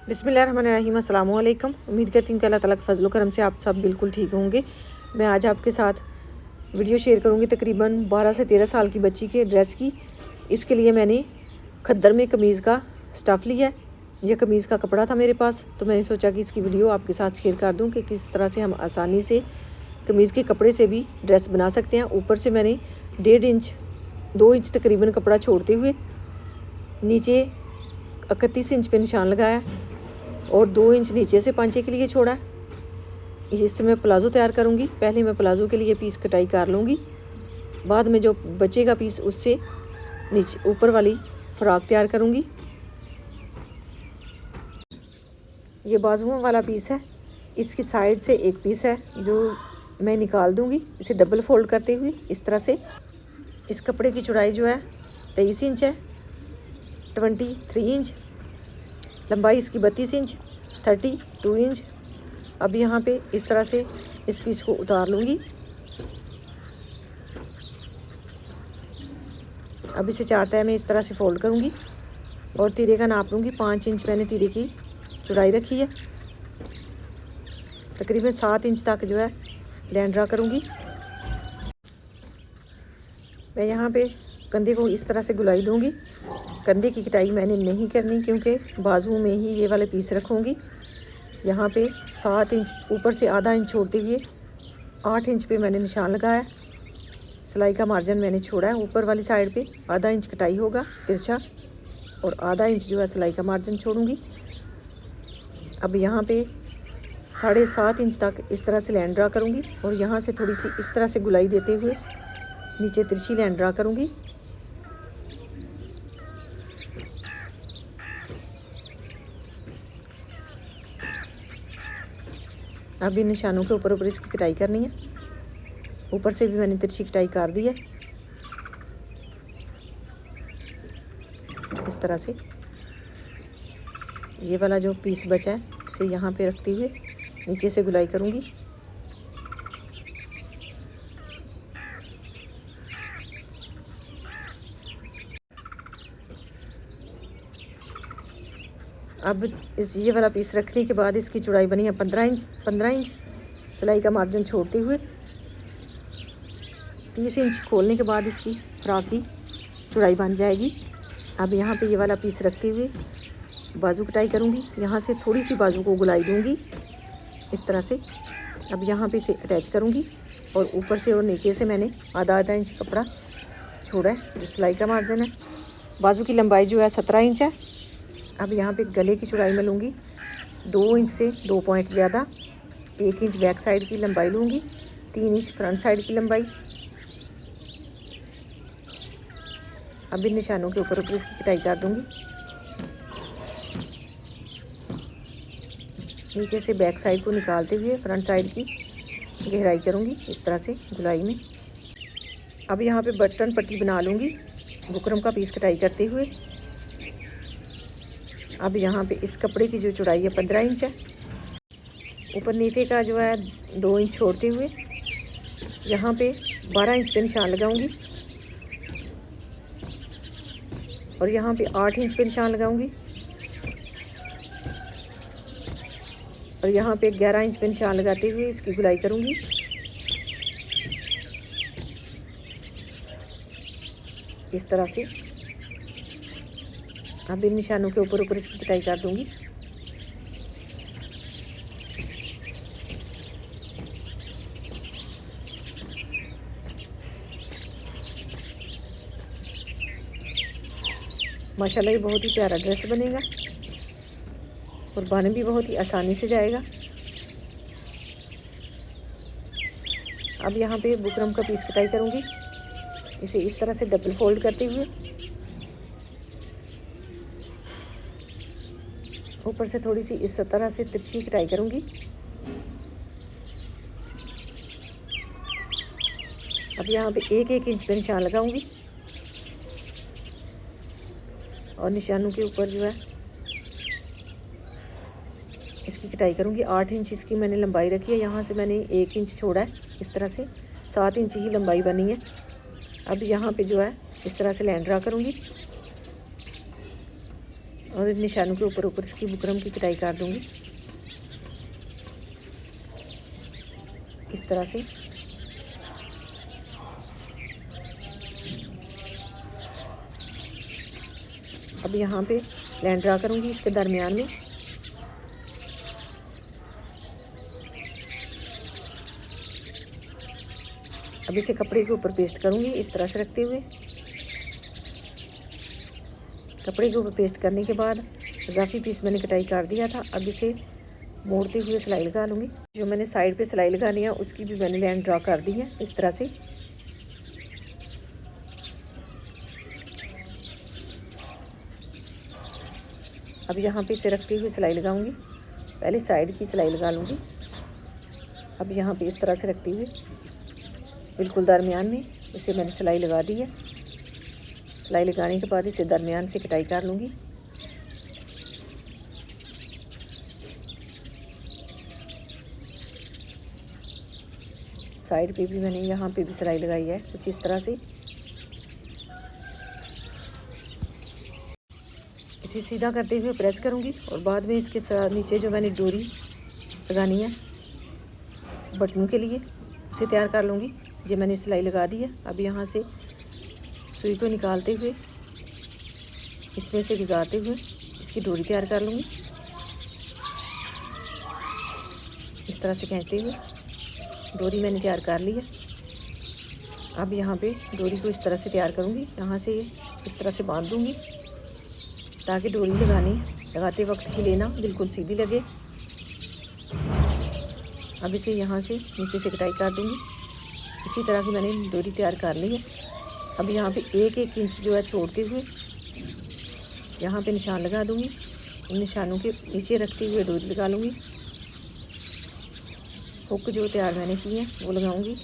बिस्मिल्लाहिर्रहमानिर्रहीम। अस्सलाम वालेकुम। उम्मीद करती हूँ कि अल्लाह ताला के फजल करम से आप सब बिल्कुल ठीक होंगे। मैं आज आपके साथ वीडियो शेयर करूँगी तकरीबन 12 से 13 साल की बच्ची के ड्रेस की। इसके लिए मैंने खद्दर में कमीज़ का स्टफ़ लिया है। यह कमीज़ का कपड़ा था मेरे पास, तो मैंने सोचा कि इसकी वीडियो आपके साथ शेयर कर दूँ कि किस तरह से हम आसानी से कमीज़ के कपड़े से भी ड्रेस बना सकते हैं। ऊपर से मैंने 1.5 इंच 2 इंच तकरीबन कपड़ा छोड़ते हुए नीचे 31 इंच पे निशान लगाया और 2 इंच नीचे से पांचे के लिए छोड़ा है। इससे मैं प्लाज़ो तैयार करूँगी। पहले मैं प्लाज़ो के लिए पीस कटाई कर लूँगी, बाद में जो बचेगा पीस उससे नीचे ऊपर वाली फ़्रॉक तैयार करूँगी। ये बाजुओं वाला पीस है, इसकी साइड से एक पीस है जो मैं निकाल दूँगी। इसे डबल फोल्ड करते हुए इस तरह से। इस कपड़े की चौड़ाई जो है 23 इंच है, 23 इंच लंबाई इसकी, 32 इंच, 32 इंच। अब यहाँ पे इस तरह से इस पीस को उतार लूँगी। अब इसे 4 तह में इस तरह से फोल्ड करूँगी और तीरे का नाप लूँगी। 5 इंच मैंने तीरे की चौड़ाई रखी है। तकरीबन 7 इंच तक जो है लाइन ड्रा करूँगी। मैं यहाँ पे कंधे को इस तरह से गुलाई दूँगी। कंधे की कटाई मैंने नहीं करनी क्योंकि बाजू में ही ये वाले पीस रखूँगी। यहाँ पे 7 इंच ऊपर से आधा इंच छोड़ते हुए 8 इंच पे मैंने निशान लगाया। सिलाई का मार्जिन मैंने छोड़ा है। ऊपर वाली साइड पे आधा इंच कटाई होगा तिरछा और आधा इंच जो है सिलाई का मार्जिन छोड़ूंगी। अब यहाँ पे 7.5 इंच तक इस तरह से लाइन ड्रा करूँगी और यहाँ से थोड़ी सी इस तरह से गुलाई देते हुए नीचे तिरछी लाइन ड्रा करूँगी। अब इन निशानों के ऊपर ऊपर इसकी कटाई करनी है। ऊपर से भी मैंने तिरछी कटाई कर दी है इस तरह से। ये वाला जो पीस बचा है इसे यहाँ पे रखते हुए नीचे से गुलाई करूँगी। अब ये वाला पीस रखने के बाद इसकी चौड़ाई बनी है 15 इंच। सिलाई का मार्जिन छोड़ते हुए 30 इंच खोलने के बाद इसकी फ्रॉक की चौड़ाई बन जाएगी। अब यहाँ पे ये वाला पीस रखते हुए बाजू कटाई करूँगी। यहाँ से थोड़ी सी बाजू को गुलाई दूँगी इस तरह से। अब यहाँ पे इसे अटैच करूँगी और ऊपर से और नीचे से मैंने आधा इंच कपड़ा छोड़ा है जो सिलाई का मार्जिन है। बाजू की लंबाई जो है 17 इंच है। अब यहाँ पे गले की चौड़ाई में लूँगी 2 इंच से 2 पॉइंट ज़्यादा। 1 इंच बैक साइड की लंबाई लूँगी, 3 इंच फ्रंट साइड की लंबाई। अब इन निशानों के ऊपर इसकी कटाई कर दूँगी। नीचे से बैक साइड को निकालते हुए फ्रंट साइड की गहराई करूँगी इस तरह से गुलाई में। अब यहाँ पे बटन पट्टी बना लूँगी बुकरम का पीस कटाई करते हुए। अब यहाँ पे इस कपड़े की जो चौड़ाई है 15 इंच है। ऊपर नीचे का जो है 2 इंच छोड़ते हुए यहाँ पे 12 इंच पे निशान लगाऊंगी और यहाँ पे 8 इंच पे निशान लगाऊंगी और यहाँ पे 11 इंच पे निशान लगाते हुए इसकी गुलाई करूँगी। इस तरह से अब इन निशानों के ऊपर इसकी कटाई कर दूँगी। माशाल्लाह ये बहुत ही प्यारा ड्रेस बनेगा और बन भी बहुत ही आसानी से जाएगा। अब यहाँ पे बुकरम का पीस कटाई करूँगी। इसे इस तरह से डबल फोल्ड करते हुए ऊपर से थोड़ी सी इस तरह से तिरछी कटाई करूँगी। अब यहाँ पे 1 इंच पे निशान लगाऊंगी और निशानों के ऊपर जो है इसकी कटाई करूँगी। 8 इंच इसकी मैंने लंबाई रखी है। यहाँ से मैंने 1 इंच छोड़ा है इस तरह से। 7 इंच ही लंबाई बनी है। अब यहाँ पे जो है इस तरह से लाइन ड्रा करूँगी और इन निशानों के ऊपर ऊपर इसकी बुकरम की कटाई कर दूंगी इस तरह से। अब यहाँ पे लाइन ड्रा करूँगी इसके दरमियान में। अब इसे कपड़े के ऊपर पेस्ट करूँगी इस तरह से रखते हुए। कपड़े के ऊपर पेस्ट करने के बाद इजाफी पीस मैंने कटाई कर दिया था। अब इसे मोड़ते हुए सिलाई लगा लूँगी। जो मैंने साइड पे सिलाई लगानी है उसकी भी मैंने लाइन ड्रा कर दी है इस तरह से। अब यहाँ पे इसे रखते हुए सिलाई लगाऊंगी। पहले साइड की सिलाई लगा लूँगी। अब यहाँ पे इस तरह से रखते हुए बिल्कुल दरमियान में इसे मैंने सिलाई लगा दी है। सिलाई लगाने के बाद इसे दरमियान से कटाई कर लूँगी। साइड पे भी मैंने यहाँ पे भी सिलाई लगाई है कुछ इस तरह से। इसे सीधा करते हुए प्रेस करूँगी और बाद में इसके साथ नीचे जो मैंने डोरी लगानी है बटनों के लिए उसे तैयार कर लूँगी। ये मैंने सिलाई लगा दी है। अब यहाँ से सुई को निकालते हुए इसमें से गुजारते हुए इसकी डोरी तैयार कर लूँगी इस तरह से खींचते हुए। डोरी मैंने तैयार कर ली है। अब यहाँ पे डोरी को इस तरह से तैयार करूँगी। यहाँ से इस तरह से बांध दूँगी ताकि डोरी लगाते वक्त ही लेना बिल्कुल सीधी लगे। अब इसे यहाँ से नीचे से कटाई कर दूँगी। इसी तरह की मैंने डोरी तैयार कर ली है। अब यहाँ पे 1-1 इंच जो है छोड़ते हुए यहाँ पे निशान लगा दूँगी। इन निशानों के नीचे रखते हुए डोरी लगा लूँगी। हुक जो तैयार मैंने की है वो लगाऊँगी।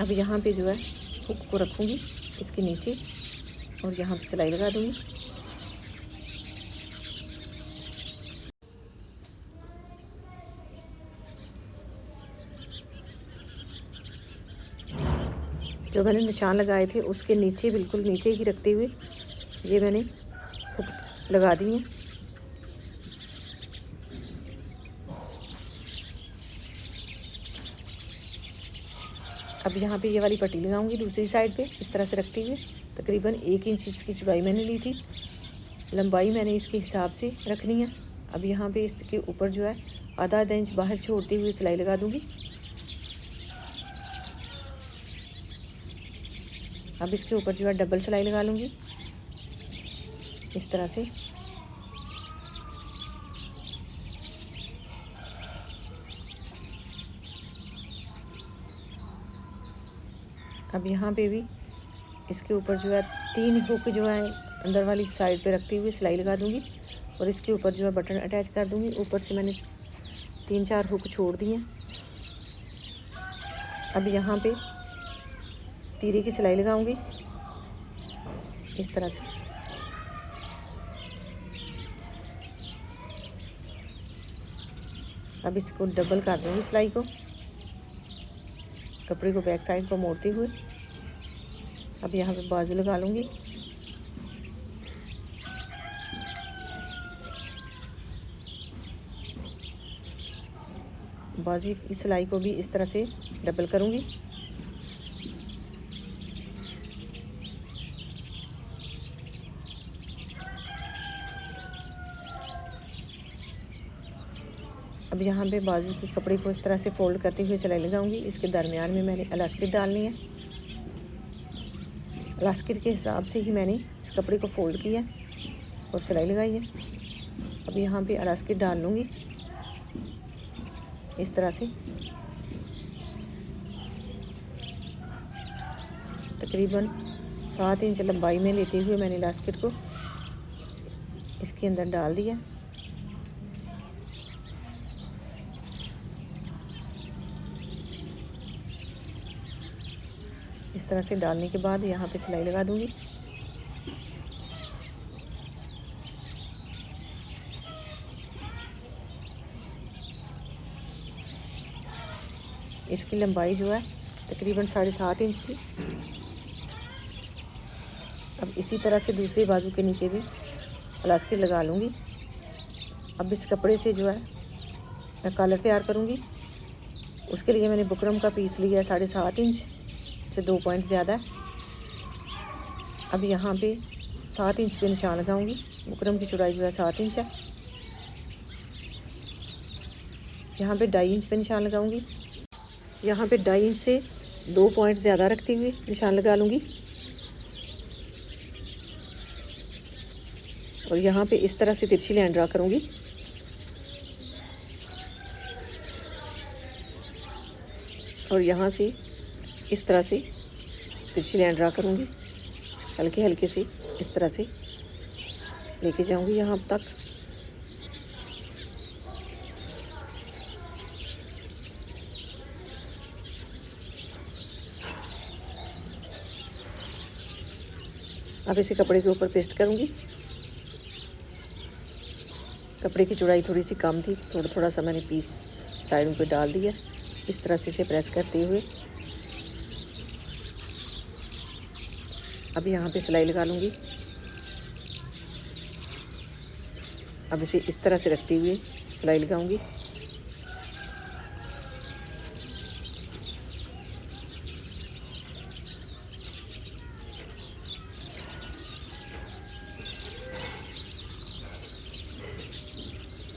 अब यहाँ पे जो है हुक को रखूँगी इसके नीचे और यहाँ पे सिलाई लगा दूँगी। जो मैंने निशान लगाए थे उसके नीचे बिल्कुल नीचे ही रखते हुए ये मैंने हुक लगा दी है। अब यहाँ पे ये वाली पट्टी लगाऊंगी दूसरी साइड पे इस तरह से रखते हुए। तकरीबन 1 इंच इसकी चौड़ाई मैंने ली थी। लंबाई मैंने इसके हिसाब से रखनी है। अब यहाँ पे इसके ऊपर जो है आधा इंच बाहर छोड़ते हुए सिलाई लगा दूँगी। अब इसके ऊपर जो है डबल सिलाई लगा लूँगी इस तरह से। अब यहाँ पे भी इसके ऊपर जो है 3 हुक जो है अंदर वाली साइड पे रखते हुए सिलाई लगा दूँगी और इसके ऊपर जो है बटन अटैच कर दूँगी। ऊपर से मैंने 3-4 हुक छोड़ दिए। अब यहाँ पे तीरे की सिलाई लगाऊंगी इस तरह से। अब इसको डबल कर दूँगी सिलाई को, कपड़े को बैक साइड को मोड़ते हुए। अब यहाँ पे बाजू लगा लूँगी। बाजू की सिलाई को भी इस तरह से डबल करूँगी। अब यहाँ पे बाजू के कपड़े को इस तरह से फोल्ड करते हुए सिलाई लगाऊंगी। इसके दरमियान में मैंने इलास्टिक डालनी है। इलास्टिक के हिसाब से ही मैंने इस कपड़े को फोल्ड किया और सिलाई लगाई है। अब यहाँ पे इलास्टिक डाल लूँगी इस तरह से। तकरीबन 7 इंच लंबाई में लेते हुए मैंने इलास्टिक को इसके अंदर डाल दिया। इस तरह से डालने के बाद यहाँ पे सिलाई लगा दूँगी। इसकी लंबाई जो है तकरीबन 7.5 इंच थी। अब इसी तरह से दूसरे बाजू के नीचे भी इलास्टिक लगा लूँगी। अब इस कपड़े से जो है मैं कॉलर तैयार करूँगी। उसके लिए मैंने बुकरम का पीस लिया है 7.5 इंच से 2 पॉइंट ज़्यादा है। अब यहाँ पे 7 इंच पे निशान लगाऊंगी। बुकरम की चौड़ाई जो है 7 इंच है। यहाँ पे 2.5 इंच पे निशान लगाऊंगी। यहाँ पे 2.5 इंच से 2 पॉइंट ज़्यादा रखते हुए निशान लगा लूँगी और यहाँ पे इस तरह से तिरछी लाइन ड्रा करूँगी। और यहाँ से इस तरह से तिरछी लाइन ड्रा करूँगी, हल्के हल्के से इस तरह से लेके जाऊँगी यहाँ तक। अब इसे कपड़े के ऊपर पेस्ट करूँगी। कपड़े की चौड़ाई थोड़ी सी कम थी, थोड़ा थोड़ा सा मैंने पीस साइडों पे डाल दिया। इस तरह से इसे प्रेस करते हुए अब यहाँ पे सिलाई लगा लूँगी। अब इसे इस तरह से रखते हुए सिलाई लगाऊंगी।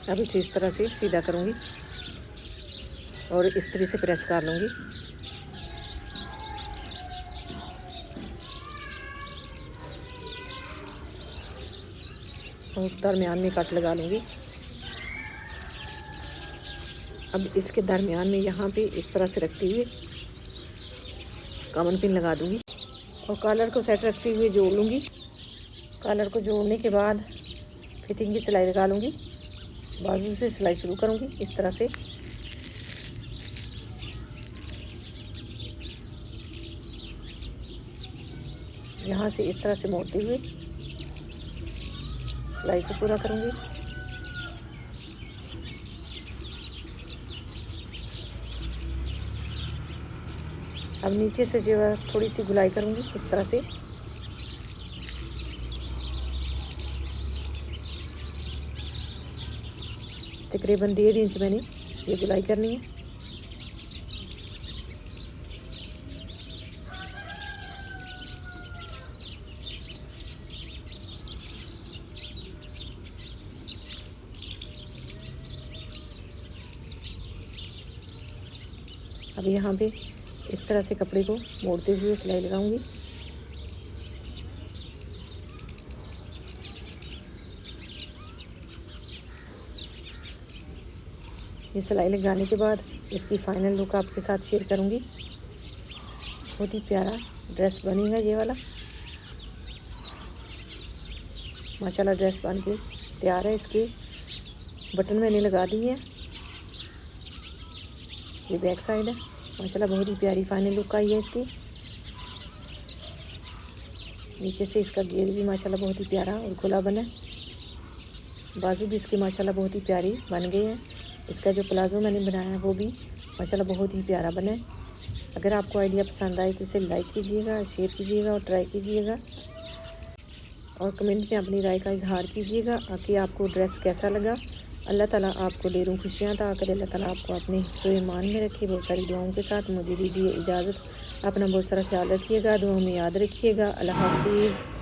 अब इसे इस तरह से सीधा करूँगी और इस तरह से प्रेस कर लूँगी। और दरमियान में कट लगा लूँगी। अब इसके दरमियान में यहाँ पे इस तरह से रखते हुए कॉमन पिन लगा दूँगी और कॉलर को सेट रखते हुए जोड़ लूँगी। कॉलर को जोड़ने के बाद फिटिंग की सिलाई लगा लूँगी। बाजू से सिलाई शुरू करूँगी इस तरह से। यहाँ से इस तरह से मोड़ते हुए सिलाई को पूरा करूँगी। अब नीचे से जो है थोड़ी सी गुलाई करूँगी इस तरह से। तकरीबन 1.5 इंच मैंने ये गुलाई करनी है। अब यहाँ पे इस तरह से कपड़े को मोड़ते हुए सिलाई लगाऊंगी। ये सिलाई लगाने के बाद इसकी फाइनल लुक आपके साथ शेयर करूंगी। बहुत ही प्यारा ड्रेस बनेगा ये वाला। माशाल्लाह ड्रेस बन के तैयार है। इसके बटन मैंने लगा दिए हैं। ये बैक साइड है। माशाल्लाह बहुत ही प्यारी फाइनल लुक आई है इसकी। नीचे से इसका घेर भी माशाल्लाह बहुत ही प्यारा और खुला बना है। बाजू भी इसके माशाल्लाह बहुत ही प्यारी बन गए हैं। इसका जो प्लाज़ो मैंने बनाया है वो भी माशाल्लाह बहुत ही प्यारा बना है। अगर आपको आइडिया पसंद आए तो इसे लाइक कीजिएगा, शेयर कीजिएगा और ट्राई कीजिएगा और कमेंट में अपनी राय का इजहार कीजिएगा कि आपको ड्रेस कैसा लगा। अल्लाह ताला आपको ढेरों खुशियाँ अता करे। अल्लाह ताला आपको अपने हिफ्ज़ व ईमान में रखे। बहुत सारी दुआओं के साथ मुझे दीजिए इजाज़त। अपना बहुत सारा ख्याल रखिएगा, दुआओं में याद रखिएगा। अल्लाह हाफ़िज़।